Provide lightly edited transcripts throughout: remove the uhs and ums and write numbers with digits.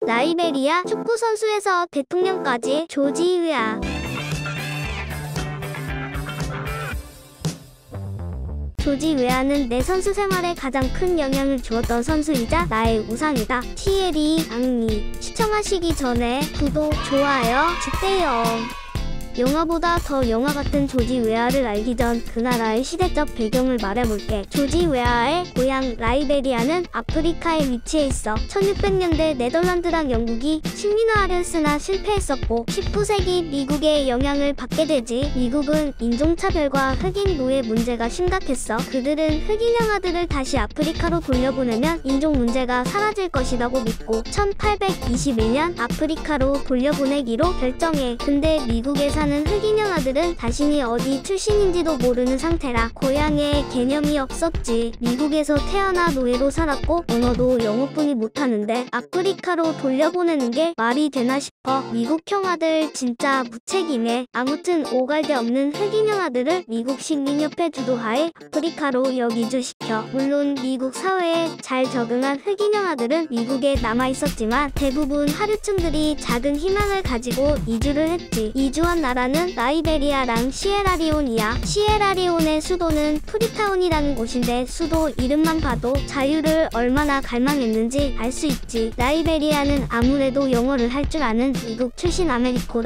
라이베리아 축구선수에서 대통령까지 조지 웨아. 조지 웨아는 내 선수 생활에 가장 큰 영향을 주었던 선수이자 나의 우상이다. 티에리 앙리. 시청하시기 전에 구독, 좋아요 주세요. 영화보다 더 영화 같은 조지 웨아를 알기 전 그 나라의 시대적 배경을 말해볼게. 조지 웨아의 고향 라이베리아는 아프리카에 위치해 있어 1600년대 네덜란드랑 영국이 식민화하려 했으나 실패했었고 19세기 미국의 영향을 받게 되지. 미국은 인종차별과 흑인 노예 문제가 심각했어. 그들은 흑인 영아들을 다시 아프리카로 돌려보내면 인종 문제가 사라질 것이라고 믿고 1821년 아프리카로 돌려보내기로 결정해. 근데 미국에 사는 흑인 영아들은 자신이 어디 출신인지도 모르는 상태라 고향에 개념이 없었지. 미국에서 태어나 노예로 살았고 언어도 영어뿐이 못하는데 아프리카로 돌려보내는 게 말이 되나 싶어. 미국 형아들 진짜 무책임해. 아무튼 오갈데 없는 흑인 영아들을 미국 식민협회 주도하에 아프리카로 역이주시켜. 물론 미국 사회에 잘 적응한 흑인 영아들은 미국에 남아있었지만 대부분 하류층들이 작은 희망을 가지고 이주를 했지. 이주한 나라는 라이베리아랑 시에라리온이야. 시에라리온의 수도는 프리타운이라는 곳인데 수도 이름만 봐도 자유를 얼마나 갈망했는지 알 수 있지. 라이베리아는 아무래도 영어를 할 줄 아는 미국 출신 아메리코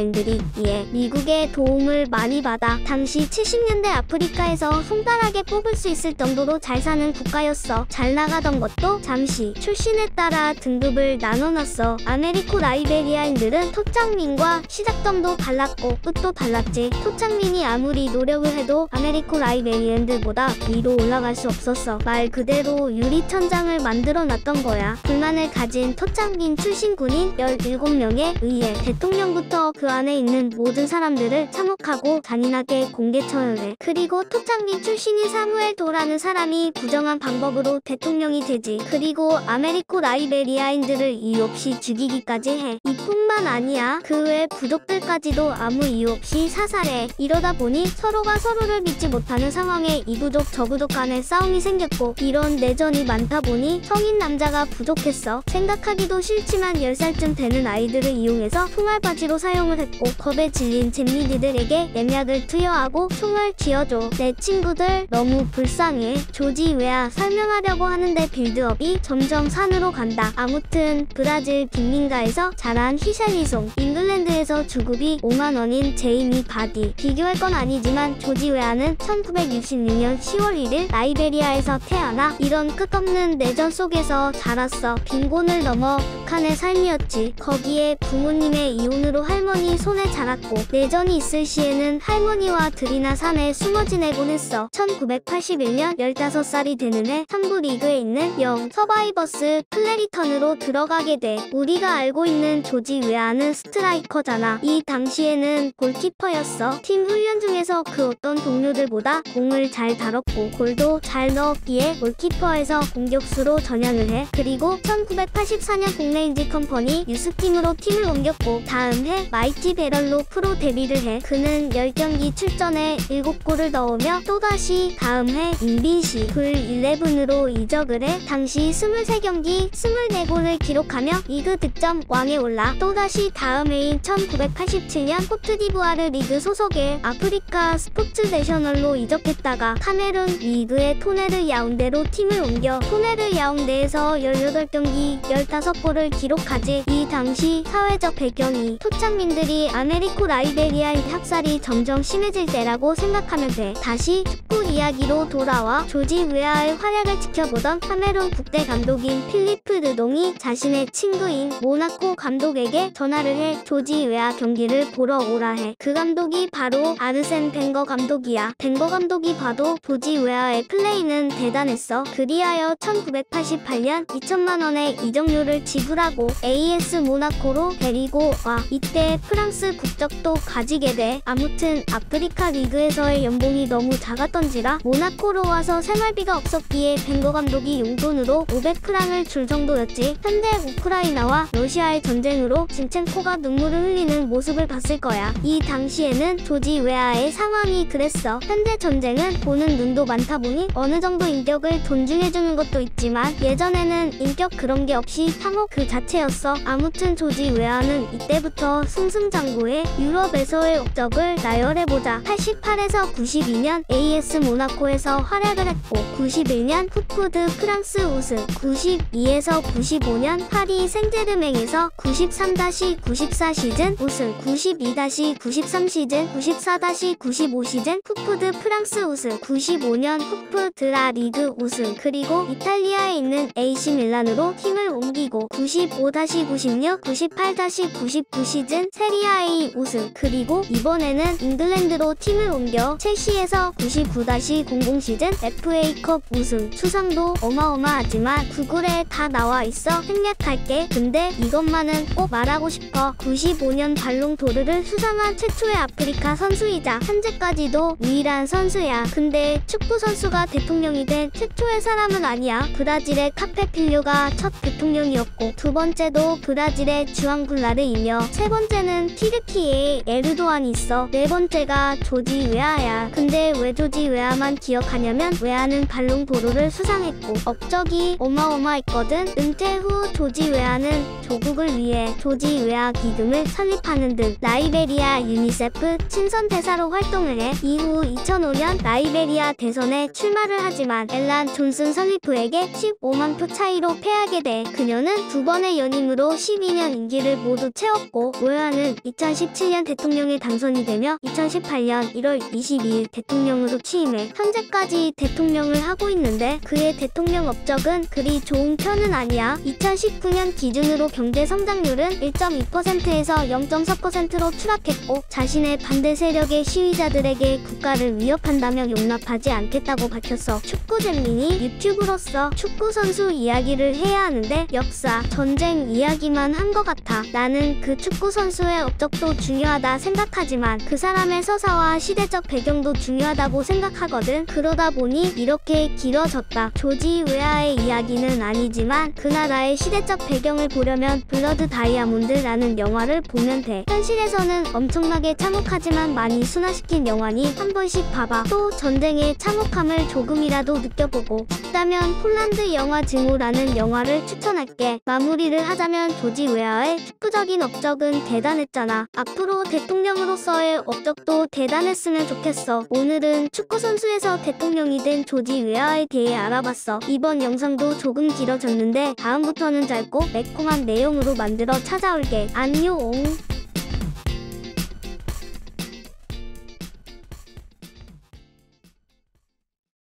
라이베리아인들이기에 미국의 도움을 많이 받아 당시 70년대 아프리카에서 손가락에 뽑을 수 있을 정도로 잘 사는 국가였어. 잘 나가던 것도 잠시 출신에 따라 등급을 나눠놨어. 아메리코 라이베리아인들은 토착민과 시작점도 달랐고 끝도 달랐지. 토착민이 아무리 노력을 해도 아메리코 라이베리아인들보다 위로 올라갈 수 없었어. 말 그대로 유리천장을 만들어놨던 거야. 불만을 가진 토착민 출신 군인 17명에 의해 대통령부터 그 안에 있는 모든 사람들을 참혹하고 잔인하게 공개 처형해. 그리고 토착민 출신인 사무엘 도라는 사람이 부정한 방법으로 대통령이 되지. 그리고 아메리코 라이베리아인들을 이유 없이 죽이기까지 해. 이뿐만 아니야. 그 외 부족들까지도 아무 이유 없이 사살해. 이러다 보니 서로가 서로를 믿지 못하는 상황에 이 부족 저 부족 간에 싸움이 생겼고 이런 내전이 많다 보니 성인 남자가 부족했어. 생각하기도 싫지만 10살쯤 되는 아이들을 이용해서 총알바지로 사용을 했고 겁에 질린 잼미디들에게 nem약을 투여하고 총을 쥐어줘. 내 친구들 너무 불쌍해. 조지 웨아 설명하려고 하는데 빌드업이 점점 산으로 간다. 아무튼 브라질 빈민가에서 자란 히샬리송. 잉글랜드에서 주급이 5만원인 제이미 바디. 비교할 건 아니지만 조지 웨아는 1966년 10월 1일 라이베리아에서 태어나 이런 끝없는 내전 속에서 자랐어. 빈곤을 넘어 북한의 삶이었지. 거기에 부모님의 이혼으로 할머니 손에 자랐고 내전이 있을 시에는 할머니와 들이나 산에 숨어 지내곤 했어. 1981년 15살이 되는 해 3부 리그에 있는 영 서바이버스 클레리턴으로 들어가게 돼. 우리가 알고 있는 조지 웨아는 스트라이커잖아. 이 당시에는 골키퍼였어. 팀 훈련 중에서 그 어떤 동료들보다 공을 잘 다뤘고 골도 잘 넣었기에 골키퍼에서 공격수로 전향을 해. 그리고 1984년 국내 인지 컴퍼니 유스팀으로 팀을 옮겼고 다음 해 마이티 베럴로 프로 데뷔를 해. 그는 10경기 출전에 7골을 넣으며 또다시 다음 해 인빈시 불 11으로 이적을 해. 당시 23경기 24골을 기록하며 리그 득점 왕에 올라 또다시 다음 해인 1987년 코트디부아르 리그 소속의 아프리카 스포츠 내셔널로 이적했다가 카메룬 리그의 토네르 야운데로 팀을 옮겨 토네르 야운데에서 18경기 15골을 기록하지. 이 당시 사회적 배경이 토착민들이 아메리코 라이베리아의 학살이 점점 심해질 때라고 생각하면 돼. 다시 축구 이야기로 돌아와 조지 웨아의 활약을 지켜보던 카메룬 국대 감독인 필리프 르동이 자신의 친구인 모나코 감독에게 전화를 해 조지 웨아 경기를 보러 오라 해. 그 감독이 바로 아르센 벵거 감독이야. 벵거 감독이 봐도 조지 웨아의 플레이는 대단했어. 그리하여 1988년 2천만원의 이적료를 지불하고 AS 모나코로 데리고 와. 이때 프랑스 국적도 가지게 돼. 아무튼 아프리카 리그에서의 연봉이 너무 작았던지라 모나코로 와서 생활비가 없었기에 벵거 감독이 용돈으로 500프랑을 줄 정도였지. 현재 우크라이나와 러시아의 전쟁으로 진첸코가 눈물을 흘리는 모습을 봤을 거야. 이 당시에는 조지 웨아의 상황이 그랬어. 현재 전쟁은 보는 눈도 많다 보니 어느 정도 인격을 존중해주는 것도 있지만 예전에는 인격 그런 게 없이 상호 그 자체였어. 있었어. 아무튼 조지 웨아는 이때부터 승승장구해 유럽에서의 업적을 나열해보자. 88에서 92년 AS 모나코에서 활약을 했고 91년 풋푸드 프랑스 우승, 92에서 95년 파리 생제르맹에서 93-94 시즌 우승, 92-93 시즌, 94-95 시즌 풋푸드 프랑스 우승, 95년 풋푸드라 리그 우승, 그리고 이탈리아에 있는 AC 밀란으로 팀을 옮기고 95-96, 98-99 시즌 세리아 A 우승, 그리고 이번에는 잉글랜드로 팀을 옮겨 첼시에서 99-00 시즌 FA컵 우승. 수상도 어마어마하지만 구글에 다 나와 있어 생략할게. 근데 이것만은 꼭 말하고 싶어. 95년 발롱도르를 수상한 최초의 아프리카 선수이자 현재까지도 유일한 선수야. 근데 축구 선수가 대통령이 된 최초의 사람은 아니야. 브라질의 카페필료가 첫 대통령이었고, 두 번째도 브라질의 주앙굴라르이며, 세 번째는 튀르키예의 에르도안이 있어. 네 번째가 조지 웨아야. 근데 왜 조지 웨아만 기억하냐면 웨아는 발롱도르를 수상했고 업적이 어마어마했거든. 은퇴 후 조지 웨아는 조국을 위해 조지 웨아 기금을 설립하는 등 라이베리아 유니세프 친선 대사로 활동을 해 이후 2005년 라이베리아 대선에 출마를 하지만 앨런 존슨 설리프에게 15만 표 차이로 패하게 돼 그녀는 두 번의 연임으로 12년 임기를 모두 채웠고, 웨아는 2017년 대통령에 당선이 되며 2018년 1월 22일 대통령으로 취임해 현재까지 대통령을 하고 있는데 그의 대통령 업적은 그리 좋은 편은 아니야. 2019년 기준으로 경제 성장률은 1.2%에서 0.4%로 추락했고, 자신의 반대 세력의 시위자들에게 국가를 위협한다며 용납하지 않겠다고 밝혔어. 축구 잼민이 유튜브로서 축구 선수 이야기를 해야 하는데 역사, 전쟁 이야기만 한 것 같아. 나는 그 축구 선수의 업적도 중요하다 생각하지만 그 사람의 서사와 시대적 배경도 중요하다고 생각하거든. 그러다 보니 이렇게 길어졌다. 조지 웨아의 이야기는 아니지만 그 나라의 시대적 배경을 보려면 블러드 다이아몬드라는 영화를 보면 돼. 현실에서는 엄청나게 참혹하지만 많이 순화시킨 영화니 한 번씩 봐봐. 또 전쟁의 참혹함을 조금이라도 느껴보고 싶다면 폴란드 영화 증오라는 영화를 추천할게. 마무리를 하자면 조지 웨아의 축구적인 업적은 대단했잖아. 앞으로 대통령으로서의 업적도 대단했으면 좋겠어. 오늘은 축구선수에서 대통령이 된 조지 웨아에 대해 알아봤어. 이번 영상도 조금 길어졌는데 다음부터는 짧고 매콤한 내용으로 만들어 찾아올게. 안녕.